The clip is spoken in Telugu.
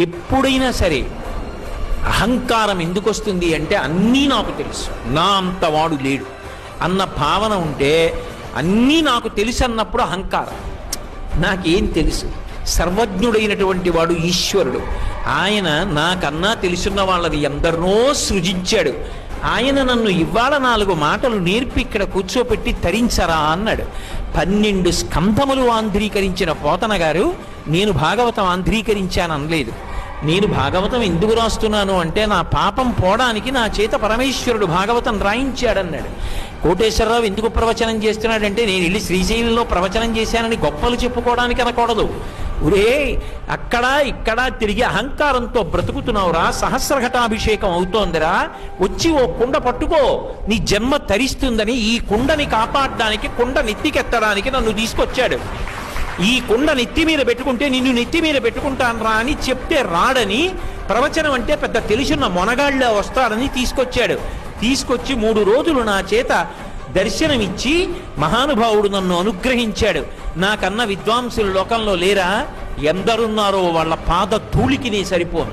ఎప్పుడైనా సరే అహంకారం ఎందుకు వస్తుంది అంటే అన్నీ నాకు తెలుసు, నా అంతవాడు లేడు అన్న భావన ఉంటే, అన్నీ నాకు తెలుసు అన్నప్పుడు అహంకారం. నాకేం తెలుసు? సర్వజ్ఞుడైనటువంటి వాడు ఈశ్వరుడు. ఆయన నాకన్నా తెలుసున్న వాళ్ళని ఎందరినో సృజించాడు. ఆయన నన్ను ఇవాళ 4 మాటలు నేర్పి ఇక్కడ కూర్చోపెట్టి తరించరా అన్నాడు. 12 స్కంధములు ఆంధ్రీకరించిన పోతన గారు నేను భాగవతం ఆంధ్రీకరించాననలేదు. నేను భాగవతం ఎందుకు రాస్తున్నాను అంటే నా పాపం పోవడానికి నా చేత పరమేశ్వరుడు భాగవతం రాయించాడన్నాడు. కోటేశ్వరరావు ఎందుకు ప్రవచనం చేస్తున్నాడంటే నేను వెళ్ళి శ్రీశైలంలో ప్రవచనం చేశానని గొప్పలు చెప్పుకోవడానికి అనకూడదు. ఒరే, అక్కడ ఇక్కడ తిరిగి అహంకారంతో బ్రతుకుతున్నావురా, సహస్రఘటాభిషేకం అవుతోందిరా, వచ్చి ఓ కుండ పట్టుకో, నీ జన్మ తరిస్తుందని ఈ కుండని కాపాడడానికి, కుండ నెత్తికెత్తడానికి నన్ను తీసుకొచ్చాడు. ఈ కుండ నెత్తి మీద పెట్టుకుంటే నిన్ను నెత్తి మీద పెట్టుకుంటాను రా అని చెప్తే రాడని, ప్రవచనం అంటే పెద్ద తెలుసున్న మొనగాళ్ళ వస్తాడని తీసుకొచ్చాడు. తీసుకొచ్చి 3 రోజులు నా చేత దర్శనమిచ్చి మహానుభావుడు నన్ను అనుగ్రహించాడు. నాకన్నా విద్వాంసులు లోకంలో లేరా? ఎందరున్నారో వాళ్ళ పాద ధూళికి నీ సరిపోను.